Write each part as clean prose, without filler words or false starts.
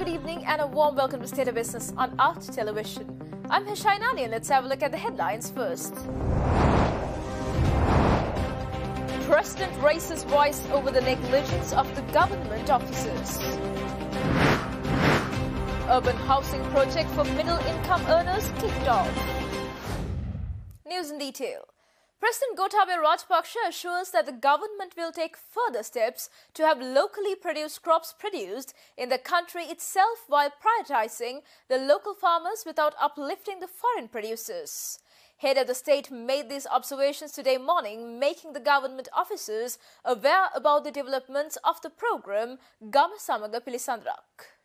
good evening and a warm welcome to State of Business on Art Television. I'm Hishainani and let's have a look at the headlines first. President raises voice over the negligence of the government officers. Urban housing project for middle-income earners kicked off. News in detail. President Gotabaya Rajapaksa assures that the government will take further steps to have locally produced crops produced in the country itself while prioritizing the local farmers without uplifting the foreign producers. Head of the state made these observations today morning, making the government officers aware about the developments of the program Gama Samaga Pilisandarak.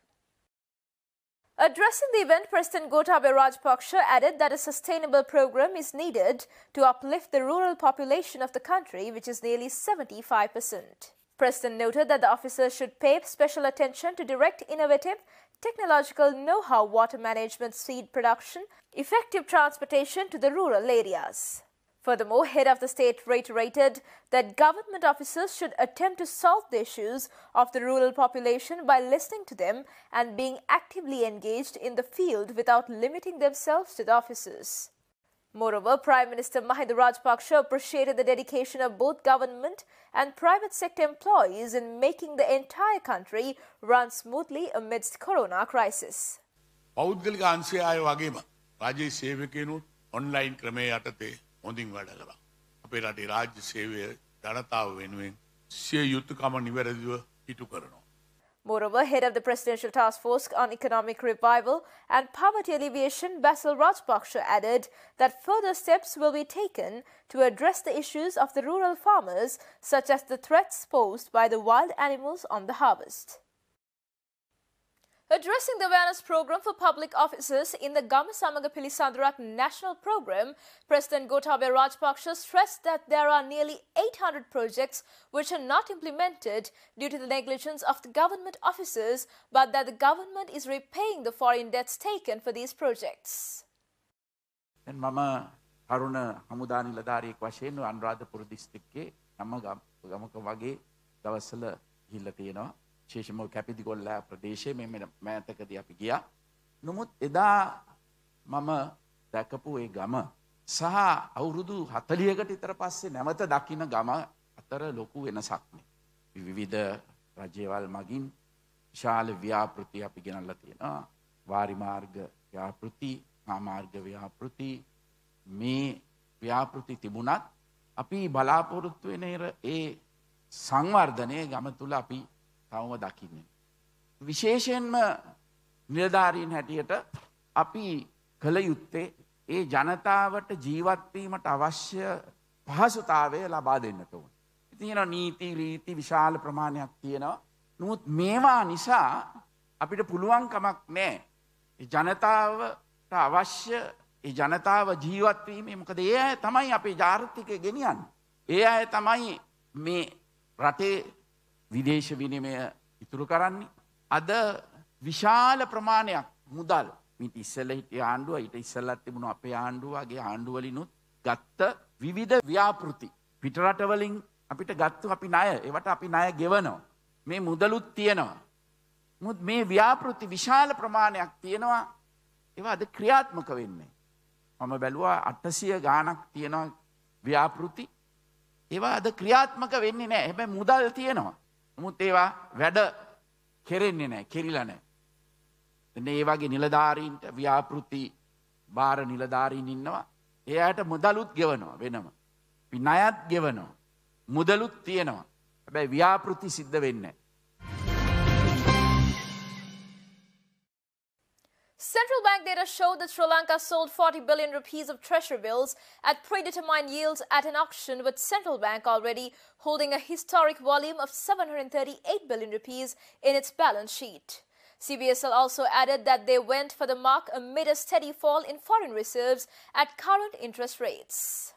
Addressing the event, President Gotabaya Rajapaksa added that a sustainable program is needed to uplift the rural population of the country, which is nearly 75%. President noted that the officers should pay special attention to direct innovative technological know-how water management, seed production, effective transportation to the rural areas. Furthermore, head of the state reiterated that government officers should attempt to solve the issues of the rural population by listening to them and being actively engaged in the field without limiting themselves to the offices. Moreover, Prime Minister Mahinda Rajapaksa appreciated the dedication of both government and private sector employees in making the entire country run smoothly amidst corona crisis. පෞද්ගලික අංශය ආය වගේම රාජ්‍ය සේවකයනුත් online ක්‍රමයේ යටතේ හොඳින් වැඩ කළා. අපේ රටේ රාජ්‍ය සේවය ජනතාව වෙනුවෙන් සිය යුතුයකම නිවැරදිව ඉටු කරනවා. Moreover, head of the Presidential Task Force on Economic Revival and Poverty Alleviation, Basil Rajapaksa, added that further steps will be taken to address the issues of the rural farmers, such as the threats posed by the wild animals on the harvest. Addressing the awareness program for public officers in the Gama Samaga Pilisandarak national program, President Gotabaya Rajapaksa stressed that there are nearly 800 projects which are not implemented due to the negligence of the government officers, but that the government is repaying the foreign debts taken for these projects. And Mama Haruna Hamudani Ladari Kwashen, Anuradhapura districtke Gamaka Wage, Dawasala Hilatino. විශේෂම කැපිදිගොල්ල ප්‍රදේශයේ මේ මෑතකදී අපි ගියා. නමුත් එදා මම දැකපු ඒ ගම සහ අවුරුදු 40කට විතර පස්සේ නැවත දකින්න ගම අතර ලොකු වෙනසක් නේ. විවිධ රජ්‍යවල් මගින් විශාල ව්‍යාපෘති අපි ගෙනල්ලා තියෙනවා. වාරි මාර්ග ව්‍යාපෘති, මාර්ග ව්‍යාපෘති, මේ ව්‍යාපෘති තිබුණත් අපි බලාපොරොත්තු වෙන ඒ සංවර්ධනයේ ගම තුල අපි තවම දකින්නේ. විශේෂයෙන්ම නිලධාරීන් හැටියට අපි කළ යුත්තේ ඒ ජනතාවට ජීවත් වීමට අවශ්‍ය පහසුතාවය ලබා දෙන්නට ඕන. ඉතින් නීති රීති විශාල ප්‍රමාණයක් තියෙනවා. නමුත් මේවා නිසා අපිට පුළුවන් කමක් නැහැ. ඒ ජනතාවට අවශ්‍ය ඒ ජනතාව ජීවත් වීමේ මොකද ඒ අය තමයි අපේ ජාතිකය ගෙනියන්නේ. ඒ අය තමයි මේ රටේ විදේශ විනිමය ඉතුරු කරන්නේ. අද විශාල ප්‍රමාණයක් මුදල් මිට ඉස්සෙල්ල හිටිය ආණ්ඩුව ඊට ඉස්සෙල්ලත් තිබුණු අපේ ආණ්ඩුව වගේ ආණ්ඩුවලිනුත් ගත්ත විවිධ ව්‍යාපෘති පිටරටවලින් අපිට ගත්තු අපි ණය ඒවට අපි ණය ගෙවනවා. මේ මුදලුත් තියෙනවා. මුත් මේ ව්‍යාපෘති විශාල ප්‍රමාණයක් තියෙනවා. ඒවා අද ක්‍රියාත්මක වෙන්නේ. මම බැලුවා 800 ගාණක් තියෙනවා ව්‍යාපෘති. ඒවා අද ක්‍රියාත්මක වෙන්නේ නැහැ. හැබැයි මුදල් තියෙනවා. නමුත් ඒවා වැඩ කෙරෙන්නේ නැහැ, කෙරිලා නැහැ. එන්නේ ඒ වගේ නිලධාරීන්ට ව්‍යාපෘති බාර නිලධාරීන් ඉන්නවා. ඒ අයට මුදලුත් ගෙවනවා වෙනම. අපි ණයත් ගෙවනවා. මුදලුත් තියෙනවා. හැබැයි ව්‍යාපෘති සිද්ධ වෙන්නේ නැහැ. Central Bank data showed that Sri Lanka sold 40 billion rupees of treasury bills at predetermined yields at an auction, with Central Bank already holding a historic volume of 738 billion rupees in its balance sheet. CBSL also added that they went for the mark amid a steady fall in foreign reserves at current interest rates.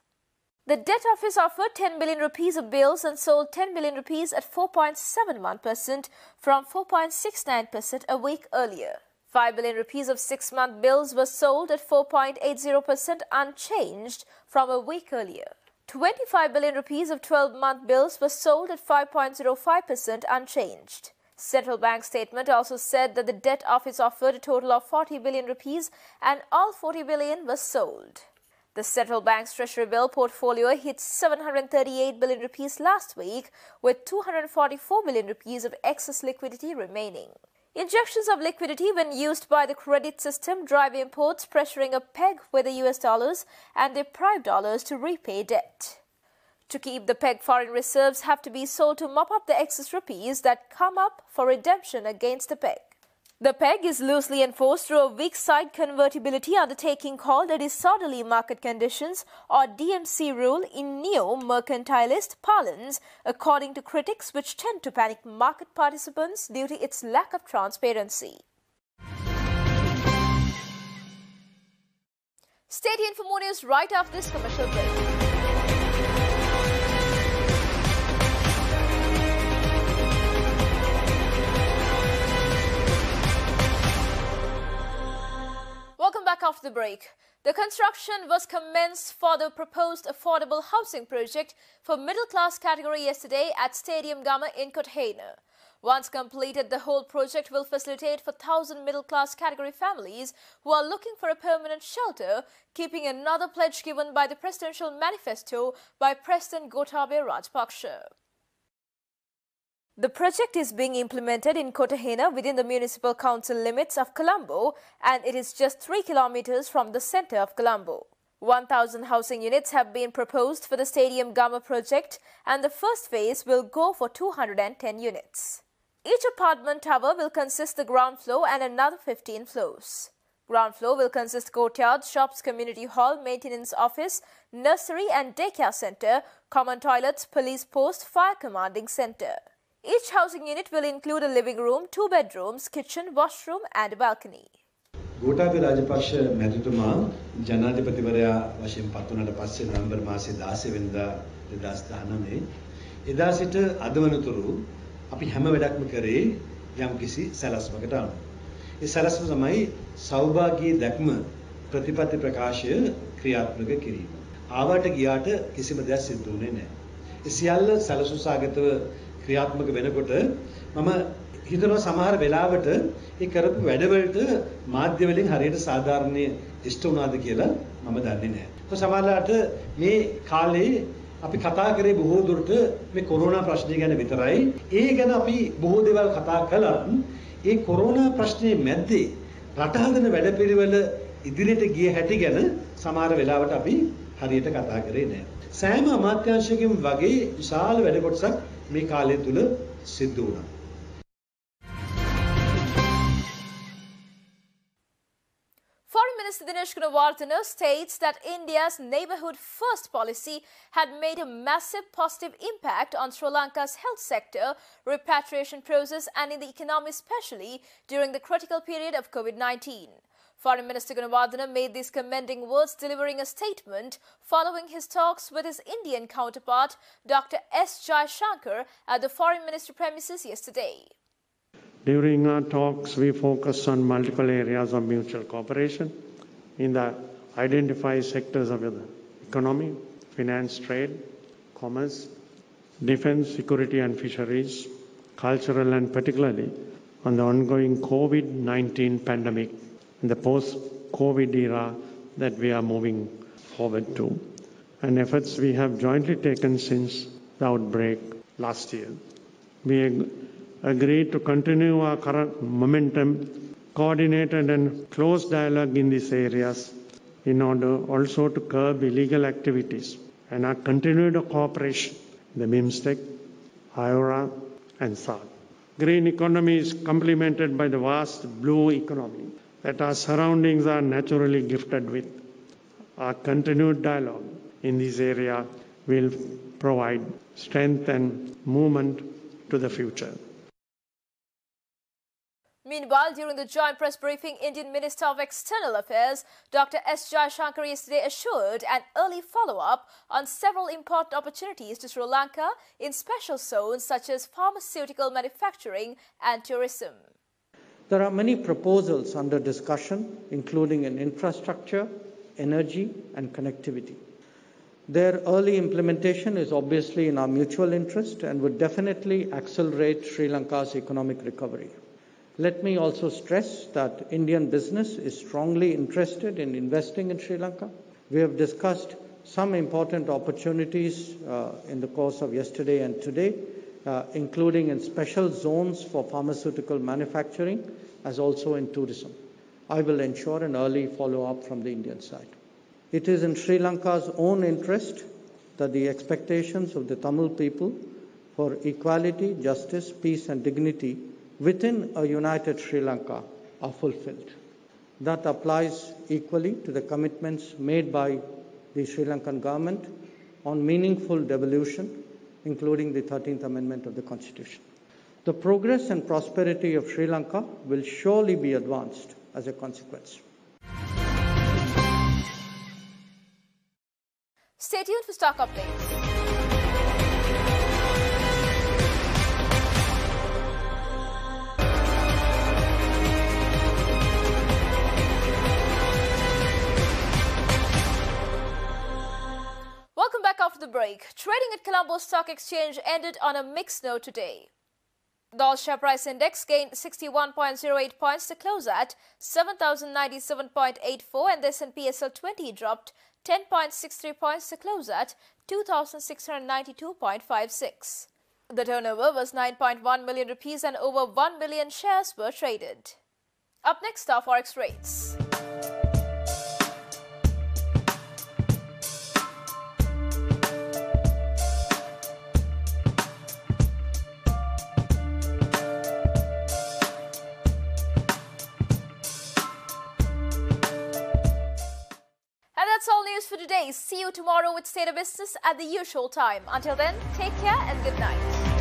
The debt office offered 10 billion rupees of bills and sold 10 billion rupees at 4.71% from 4.69% a week earlier. 5 billion rupees of 6-month bills were sold at 4.80% unchanged from a week earlier. 25 billion rupees of 12-month bills were sold at 5.05% unchanged. Central Bank statement also said that the debt office offered a total of 40 billion rupees and all 40 billion was sold. The central bank's treasury bill portfolio hit 738 billion rupees last week, with 244 billion rupees of excess liquidity remaining. Injections of liquidity when used by the credit system drive imports, pressuring a peg with the US dollars and deprive dollars to repay debt. To keep the peg, foreign reserves have to be sold to mop up the excess rupees that come up for redemption against the peg. The peg is loosely enforced through a weak side convertibility undertaking called a disorderly market conditions or DMC rule in neo-mercantilist parlance, according to critics, which tend to panic market participants due to its lack of transparency. Stay tuned for more news right after this commercial break. Welcome back after the break. The construction was commenced for the proposed affordable housing project for middle-class category yesterday at Stadium Gama in Kothena. Once completed, the whole project will facilitate for 1,000 middle-class category families who are looking for a permanent shelter, keeping another pledge given by the presidential manifesto by President Gotabaya Rajapaksa. The project is being implemented in Kothena within the municipal council limits of Colombo, and it is just 3 kilometers from the center of Colombo. 1,000 housing units have been proposed for the Stadium Gama project, and the first phase will go for 210 units. Each apartment tower will consist the ground floor and another 15 floors. Ground floor will consist courtyard, shops, community hall, maintenance office, nursery and daycare center, common toilets, police post, fire commanding center. Each housing unit will include a living room, 2 bedrooms, kitchen, washroom and a balcony. Gotabaya Rajapaksa මැතිතුමා ජනාධිපතිවරයා වශයෙන් පත් වුණාට පස්සේ නොවැම්බර් මාසේ 16 වෙනිදා 2019 එදා සිට අද වනතුරු අපි හැම වැඩක්ම කරේ යම්කිසි සැලැස්මකට අනුව. ඒ සැලැස්ම තමයි සෞභාගී දැක්ම ප්‍රතිපත්ති ප්‍රකාශය ක්‍රියාත්මක කිරීම. ආවට ගියාට කිසිම දෙයක් සිදු වුණේ නැහැ. ඒ සියල්ල සැලසුම්සාගතව ක්‍රියාත්මක වෙනකොට මම හිතනවා සමහර වෙලාවට ඒ කරපු වැඩවලට මාධ්‍ය වලින් හරියට සාධාරණීය ඉෂ්ට වුණාද කියලා මම දන්නේ නැහැ. તો සමහරවිට මේ කාලේ අපි කතා කරේ බොහෝ දුරට මේ කොරෝනා ප්‍රශ්නය ගැන විතරයි. ඒ ගැන අපි බොහෝ දේවල් කතා කළත් ඒ කොරෝනා ප්‍රශ්නේ මැද්දේ රට හදන වැඩපිළිවෙල ඉදිරියට ගිය හැටි ගැන සමහර වෙලාවට අපි හරියට කතා කරේ නැහැ. සෑම අමාත්‍යාංශයකින් වගේ විශාල වැඩ කොටසක් මේ කාලය තුල සිද්ධ වුණා. Foreign Minister Dinesh Gunawardena states that India's neighbourhood first policy had made a massive positive impact on Sri Lanka's health sector, repatriation process and in the economy, especially during the critical period of COVID-19. Foreign Minister Gunawardena made these commending words delivering a statement following his talks with his Indian counterpart, Dr. S. Jaishankar, at the Foreign Ministry premises yesterday. During our talks, we focused on multiple areas of mutual cooperation in the identified sectors of the economy, finance, trade, commerce, defense, security and fisheries, cultural and particularly on the ongoing COVID-19 pandemic and the post-COVID era that we are moving forward to, and efforts we have jointly taken since the outbreak last year. We agreed to continue our current momentum, coordinated and close dialogue in these areas in order also to curb illegal activities and our continued cooperation in the BIMSTEC, IORA and SAARC. Green economy is complemented by the vast blue economy that our surroundings are naturally gifted with. Our continued dialogue in this area will provide strength and movement to the future. Meanwhile, during the joint press briefing, Indian Minister of External Affairs, Dr. S. Jaishankar, yesterday assured an early follow-up on several important opportunities to Sri Lanka in special zones such as pharmaceutical manufacturing and tourism. There are many proposals under discussion, including in infrastructure, energy and connectivity. Their early implementation is obviously in our mutual interest and would definitely accelerate Sri Lanka's economic recovery. Let me also stress that Indian business is strongly interested in investing in Sri Lanka. We have discussed some important opportunities in the course of yesterday and today, including in special zones for pharmaceutical manufacturing, as also in tourism. I will ensure an early follow-up from the Indian side. It is in Sri Lanka's own interest that the expectations of the Tamil people for equality, justice, peace and dignity within a united Sri Lanka are fulfilled. That applies equally to the commitments made by the Sri Lankan government on meaningful devolution, including the 13th Amendment of the Constitution. The progress and prosperity of Sri Lanka will surely be advanced as a consequence. Stay tuned for stock updates. Welcome back after the break. Trading at Colombo Stock Exchange ended on a mixed note today. The All Share Price Index gained 61.08 points to close at 7,097.84 and the S&P SL 20 dropped 10.63 points to close at 2,692.56. The turnover was 9.1 million rupees and over 1 million shares were traded. Up next are Forex rates. That's all news for today. See you tomorrow with State of Business at the usual time. Until then, take care and good night.